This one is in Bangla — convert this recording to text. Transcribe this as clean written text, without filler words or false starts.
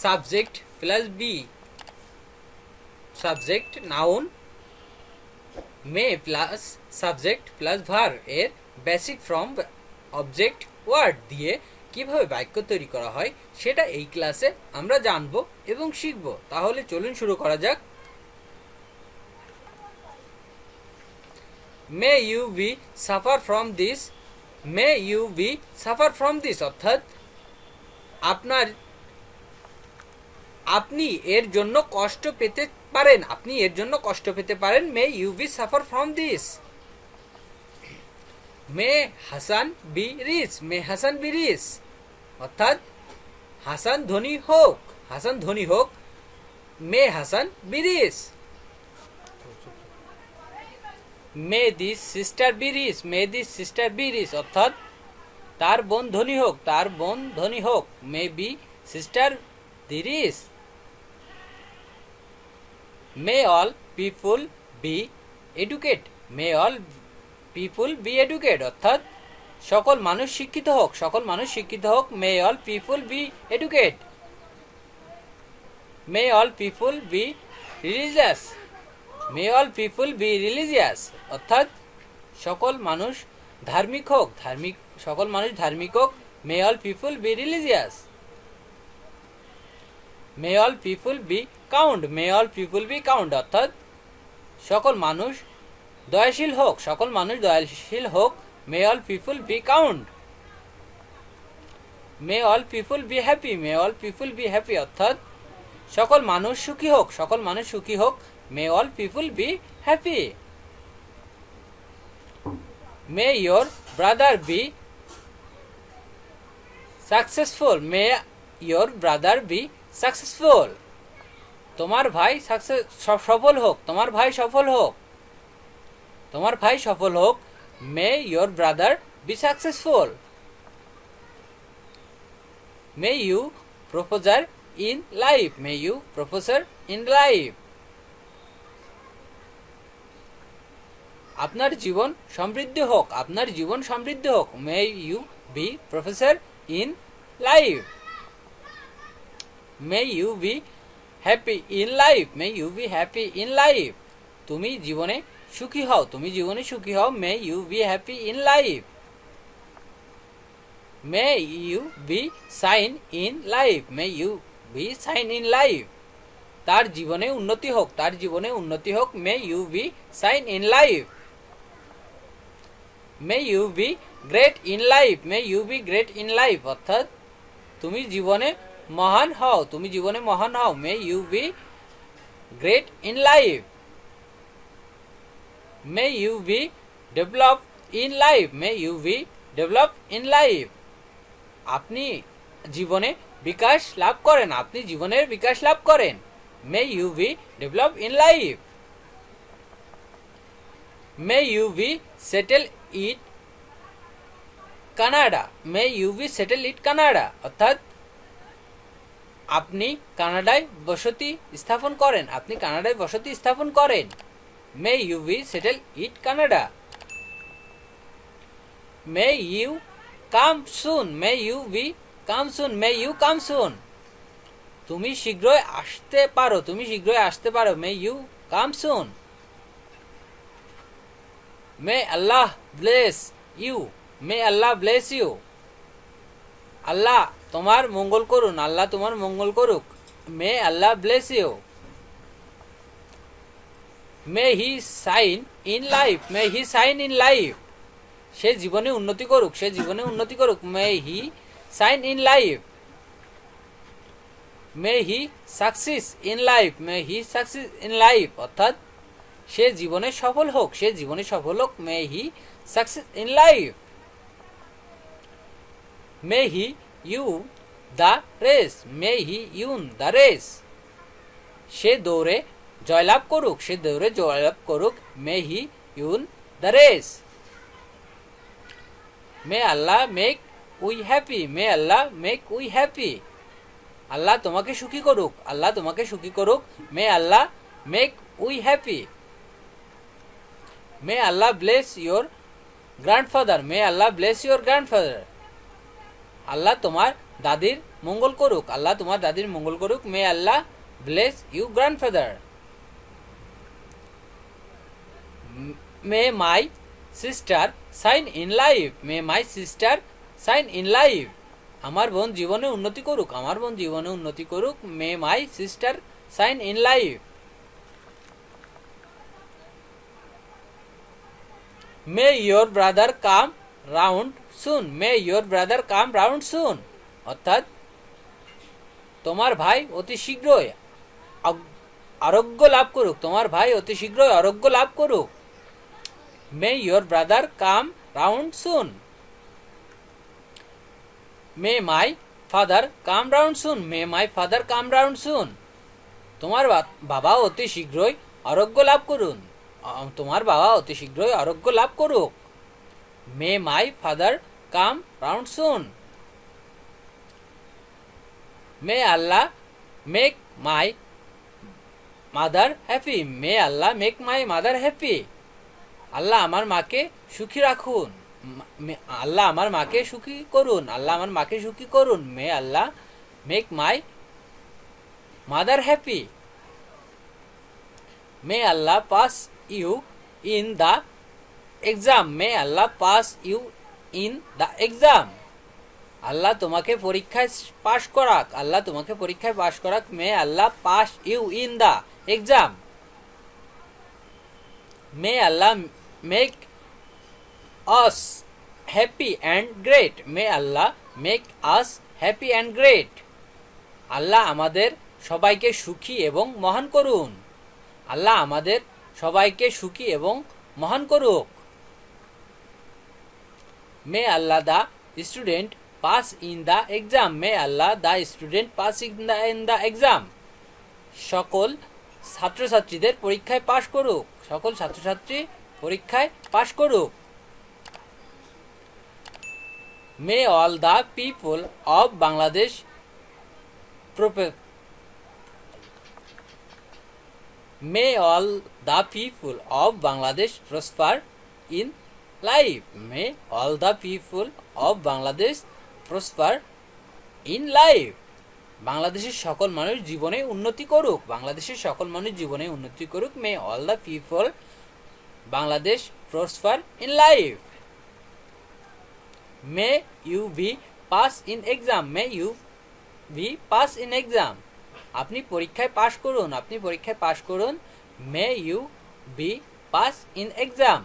Subject plus be, subject noun, may plus subject plus verb এর বেসিক ফর্ম অবজেক্ট ওয়ার্ড দিয়ে কিভাবে বাক্য তৈরি করা হয় সেটা এই ক্লাসে আমরা জানবো এবং শিখব। তাহলে চলুন শুরু করা যাক। May you be suffer from this, may you be suffer from this অর্থাৎ আপনি এর জন্য কষ্ট পেতে পারেন, আপনি এর জন্য কষ্ট পেতে পারেন। May you be suffer from this. May Hasan be rich, may Hasan be rich অর্থাৎ হাসান ধনী হোক, হাসান ধনী হোক। May Hasan be rich. May this sister be rich, may this sister be rich অর্থাৎ তার বোন ধনী হোক, তার বোন ধনী হোক। May be sister the rich. May all people be educate, may all people be educate অর্থাৎ সকল মানুষ শিক্ষিত হোক, সকল মানুষ শিক্ষিত হোক। May all people be educate. May all people be religious, may all people be religious অর্থাৎ সকল মানুষ ধার্মিক হোক, সকল মানুষ ধার্মিক হোক। May all people be religious. May all people be count, may all people be count অর্থাৎ সকল মানুষ দয়াশীল হোক, সকল মানুষ দয়াশীল হোক। May all people be count. May all people be happy, may all people be happy অর্থাৎ সকল মানুষ সুখী হোক, সকল মানুষ সুখী হোক। May all people be happy. May your brother be successful, may your brother be successful তোমার ভাই সফল হোক, তোমার ভাই সফল হোক, তোমার ভাই সফল হোক। May your brother be successful. May you prosper in life, may you prosper in life আপনার জীবন সমৃদ্ধ হোক, আপনার জীবন সমৃদ্ধ হোক। May you be professor in life. May you be happy in life, may you be happy in life তুমি জীবনে সুখী হও, তুমি জীবনে সুখী হও। May you be happy in life. May you be shine in life, may you be shine in life তার জীবনে উন্নতি হোক, তার জীবনে উন্নতি হোক। May you be shine in life. May you be great in life, may you be great in life অর্থাৎ তুমি জীবনে মহান হও, তুমি জীবনে মহান হও। May you be great in life. May you be develop in life, may you be develop in life আপনি জীবনে বিকাশ লাভ করেন, আপনি জীবনের বিকাশ লাভ করেন। May you be develop in life. May you be settle it Canada, may you be settle it Canada অর্থাৎ আপনি কানাডায় বসতি স্থাপন করেন, আপনি কানাডায় বসতি স্থাপন করেন। May you be settle it Canada. May you come soon, may you be come soon, may you come soon তুমি শীঘ্রই আসতে পারো, তুমি শীঘ্রই আসতে পারো। May you come soon. May Allah bless you, may Allah bless you আল্লাহ তোমার মঙ্গল করুন, আল্লাহ তোমার মঙ্গল করুক। May Allah bless you. May he shine in life, may he shine in life সে জীবনে উন্নতি করুক, সে জীবনে উন্নতি করুক। May he shine in life. May he success in life, may he success in life অর্থাৎ সে জীবনে সফল হোক, সে জীবনে সফল হোক। May he success in life. May he win the race, may he win the race সে দৌড়ে জয়লাভ করুক, সে দৌড়ে জয়লাভ করুক। May he win the race. May Allah make we happy, may Allah make we happy আল্লাহ তোমাকে সুখী করুক, আল্লাহ তোমাকে সুখী করুক। May Allah make we happy. May Allah bless your grandfather, may Allah bless your grandfather আল্লাহ তোমার দাদির মঙ্গল করুক, আল্লাহ তোমার দাদির মঙ্গল করুক। May Allah bless you grandfather. May my sister shine in life, may my sister shine in life. আমার বোন জীবনে উন্নতি করুক, আমার বোন জীবনে উন্নতি করুক। May my sister shine in life. May your brother come round soon, may your brother come round soon. অর্থাৎ তোমার ভাই অতি শীঘ্রই আরোগ্য লাভ করুক, তোমার ভাই অতি শীঘ্রই আরোগ্য লাভ করুক। May your brother come round soon. May my father come round soon, may my father come round soon. তোমার বাবা অতি শীঘ্রই আরোগ্য লাভ করুন, তোমার বাবা অতি শীঘ্রই আরোগ্য লাভ করুক। May my father come round soon. May Allah make my mother happy, may Allah make my mother happy. আল্লাহ আমার মাকে সুখী রাখুন, আল্লাহ আমার মাকে সুখী করুন, আল্লাহ আমার মাকে সুখী করুন। May Allah make my mother happy. May Allah pass you in the exam, may Allah pass you in the exam. আল্লাহ তোমাকে পরীক্ষায় পাশ করাক, আল্লাহ তোমাকে পরীক্ষায় পাশ করাক। May Allah pass you in the exam. May Allah make us happy and great, may Allah make us happy and great. আল্লাহ আমাদের সবাইকে সুখী এবং মহান করুন, আল্লাহ আমাদের সবাইকে সুখী এবং মহান করুক। May Allah the student pass in the exam, may Allah the student pass in the exam. সকল ছাত্রছাত্রীদের পরীক্ষায় পাশ করুক, সকল ছাত্রছাত্রী পরীক্ষায় পাশ করুক। May all the people of Bangladesh May all the people of Bangladesh prosper in life. May all the people of Bangladesh prosper in life. বাংলাদেশের সকল মানুষ জীবনে উন্নতি করুক, বাংলাদেশের সকল মানুষ জীবনে উন্নতি করুক। May all the people Bangladesh prosper in life. May you be pass in exam. May you be pass in exam. আপনি পরীক্ষায় পাশ করুন, আপনি পরীক্ষায় পাশ করুন। May you be pass in exam.